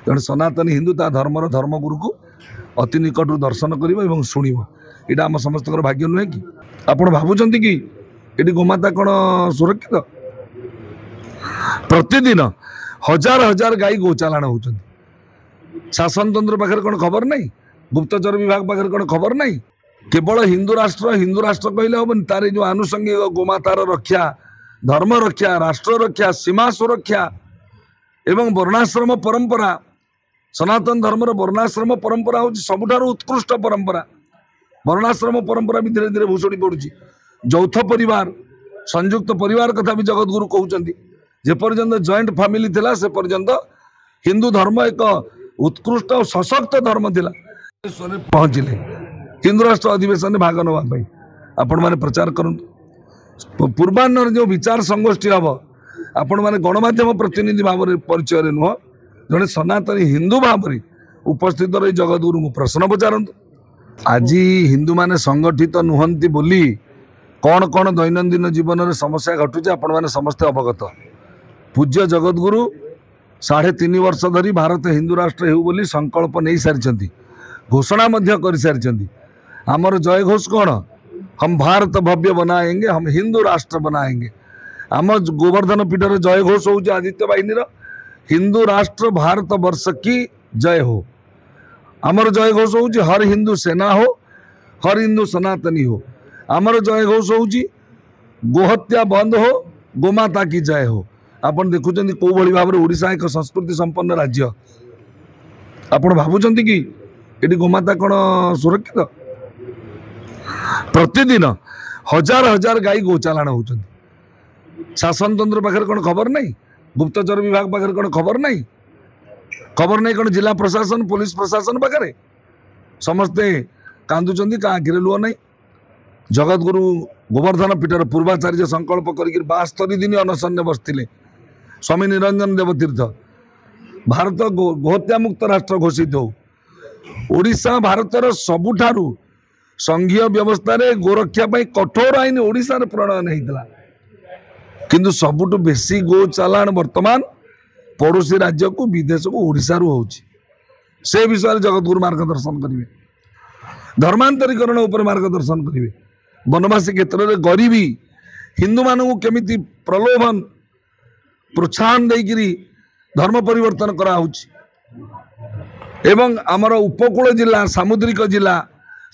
जन सनातनी हिंदू ता धर्मर धर्मगुरु को अति निकट दर्शन कर शुण यहाँ आम समस्त भाग्य नुहे कि आप भावुं कि ये गोमाता कौन सुरक्षित प्रतिदिन हजार हजार गाई गोचालाण होती शासन तंत्र पाखे कौन खबर नहीं गुप्तचर विभाग पाखे कौन खबर नहीं केवल हिंदू राष्ट्र कहले हम तार जो आनुषंगिक गोमातार रक्षा धर्म रक्षा राष्ट्र रक्षा सीमा सुरक्षा एवं वर्णाश्रम परंपरा सनातन धर्मर वर्णाश्रम परंपरा हूँ सबुठार उत्कृष्ट परंपरा वर्णाश्रम परंपरा भी धीरे धीरे भूषुड़ी पड़ुची यौथ परिवार संयुक्त परिवार कथा भी जगतगुरु कहते जेपर्यंत जॉइंट फैमिली थिला से पर्यंत हिंदू धर्म एक उत्कृष्ट और सशक्त धर्म थिला पहुँचले हिंदू राष्ट्र अधिवेशन भाग नापी आपण मैंने प्रचार करूँ पूर्वाह्न जो विचार संगोष्ठी हम आपण मैंने गणमाध्यम प्रतिनिधि भाव में परिचय नुह जड़े सनातनी हिंदू भाव में उपस्थित रही जगतगुरु को प्रश्न पचारतु आज हिंदू माने संगठित नुहंती बोली कौन कौन दैनंदिन जीवन में समस्या घटुचे आपण मैंने समस्ते अवगत पूज्य जगतगुरु 3.5 वर्ष धरी भारत हिंदू राष्ट्र हेउ बोली संकल्प नहीं सारी घोषणा कर सारी आमर जय घोष कौन हम भारत भव्य बनाएंगे हम हिंदू राष्ट्र बनाएंगे आम गोवर्धन पीठर जय घोष हो आदित्य बाहिनी हिंदू राष्ट्र भारत वर्ष की जय हो आमर जय घोष हो हर हिंदू सेना हो हर हिंदू सनातनी हो आमर जय घोष हो गोहत्या बंद हो गोमाता की जय हो आपन देखुं कौ भाई भाव में ओडिशा एक संस्कृति संपन्न राज्य आपन भावुं कि ये गोमाता कौन सुरक्षित प्रतिदिन हजार हजार गाई गोचालाण होती शासन तंत्र पाखे कौन खबर नहीं गुप्तचर विभाग पाखे कौन खबर नहीं कौन जिला प्रशासन पुलिस प्रशासन पाखे समस्ते कांदुचंदी का आखिरे लुह नहीं जगतगुरु गोवर्धन पीठर पूर्वाचार्य संकल्प कर 72 दिन अनशन बसते स्वामी निरंजन देवतीर्थ भारत गोहत्या मुक्त राष्ट्र घोषित हो ओडिशा भारतर सबुठारु संघीय व्यवस्था रे गोरक्षा कठोर आईन ओडिशा रे प्रणयन होता किंतु सबुठु बेसी गो चालाण वर्तमान पड़ोसी राज्य को विदेश को ओडिशा रु होउची से विषय जगतगुरु मार्गदर्शन करेंगे धर्मांतरीकरण उपर मार्गदर्शन करेंगे वनवासी क्षेत्र में गरीबी हिंदू मानू केमिति प्रलोभन प्रोत्साहन देकरी धर्म परिवर्तन करा एवं आमर उपकूल जिला सामुद्रिक जिला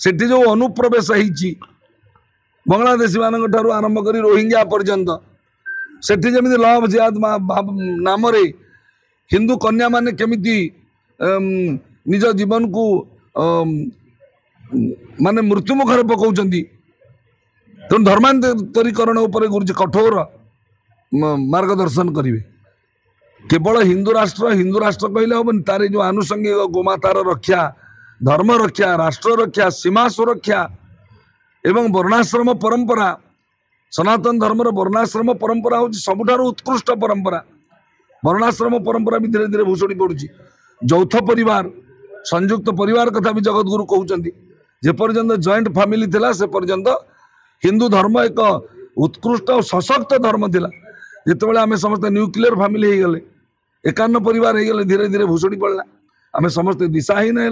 सेठी जो अनुप्रवेश होती बांग्लादेशी मान आरंभ कर रोहिंग्या पर्यंत सेठी जमी लव जिहाद नाम हिंदू कन्या माने केमिति निज जीवन को माने मृत्यु मुखर पकाउछंती तेणु धर्मांतरीकरण उपर गुरुजी कठोर मार्गदर्शन करेंगे केवल हिंदू राष्ट्र कहले हम तार जो आनुषंगिक गोमातार रक्षा धर्म रक्षा राष्ट्र रक्षा सीमा सुरक्षा एवं वर्णाश्रम परंपरा सनातन धर्मर वर्णाश्रम परंपरा हूँ सबुठार उत्कृष्ट परंपरा वर्णाश्रम परंपरा भी धीरे धीरे भूषुड़ी पड़ुची यौथ परिवार संयुक्त परिवार कथा भी जगतगुरु कहते जेपर्यंत जॉइंट फैमिली थिला से पर्यंत हिंदू धर्म एक उत्कृष्ट और सशक्त धर्म थिला जितेबाला आम समस्त न्यूक्लियर फैमिली हो गले 51 परिवार हो गले धीरे धीरे भूषुड़ी पड़ला आम समस्त दिशाहीन है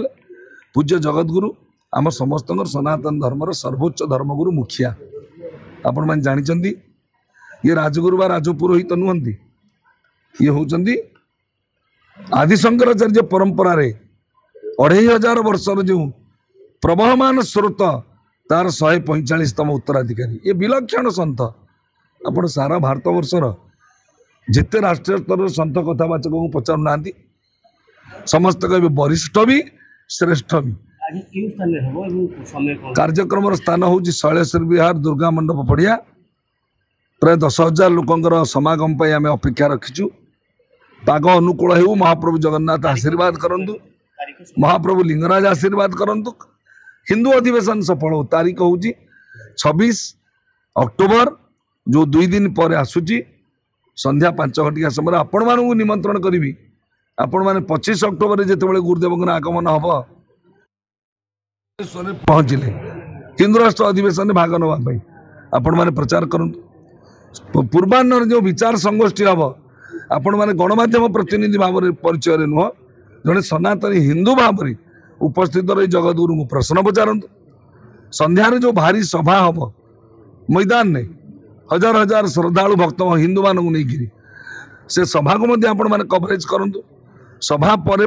पूज्य जगतगुरु आम समस्त सनातन धर्मर सर्वोच्च धर्मगुरु मुखिया आपण मैंने जानी ये राजगुरु बा राजपुरोहित नुहंती ये होचंदी आदिशंकराचार्य परंपरा रे 2500 वर्षर जो प्रवहमान स्रोत तार 145तम उत्तराधिकारी ये विलक्षण सन्थ आप सारा भारत वर्षर जिते राष्ट्रीय स्तर सन्थ कथावाचक को पचार ना समस्त कहे वरिष्ठ भी श्रेष्ठ भी कार्यक्रम स्थान हूँ शैलेश्वर विहार दुर्गा मंडप पड़िया प्राय 10,000 लोकंर समागम आम अपेक्षा रखीचु पाग अनुकूल हो महाप्रभु जगन्नाथ आशीर्वाद करंतु महाप्रभु लिंगराज आशीर्वाद करंतु हिंदू अधिवेशन सफल हो तारीख हूँ 26 अक्टोबर जो 2 दिन पर आसूची संध्या 5 घटिका समय आपण मानू निमंत्रण करी आपण मैंने 25 अक्टोबर जिते गुरुदेव आगमन हम पहुँचले हिंदू राष्ट्र अधिवेशन भाग नापी आपण मैंने प्रचार करूँ पूर्वाह्न जो विचार संगोष्ठी हम आपण मैंने गणमाध्यम प्रतिनिधि भाव में परिचय नुह जड़े सनातनी हिंदू भाव उपस्थित रही जगतगुरु को प्रश्न पचारतु। संध्यार जो भारी सभा हम मैदान ने हजार हजार श्रद्धालु भक्त हिंदू मान नहीं से सभा को आपण मैंने कवरेज करूँ। सभा पर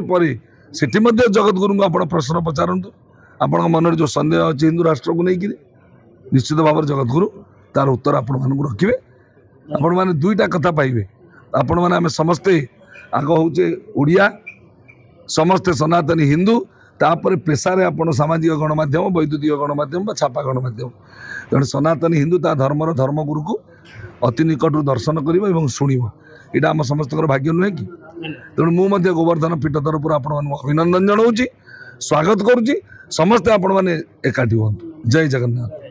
सेठी जगतगुरु को आप प्रश्न पचारतु। आपण मन जो सन्देह अच्छे हिंदू राष्ट्र को लेकिन निश्चित भाव जगतगुरु तार उत्तर आपण मानक रखिए। आपण मैंने दुईटा कथा पाइबे। आपण मैंने आम समस्ते आग होचे ओडिया समस्ते सनातनी हिंदू तापर पेशारे आपण सामाजिक गणमाध्यम वैद्युतिक गणमाध्यम छापा गणमाध्यम जन सनातनी हिंदू ता धर्मर धर्मगुरु को अति निकट दर्शन कर शुण यहाँ आम समस्त भाग्य नुहे कि तेणु मुझे गोवर्धन पीठ तरफ आपण अभिनंदन जनाऊँ स्वागत करुच्ची समस्ते आपण मैंने एकाठी हूँ। जय जगन्नाथ।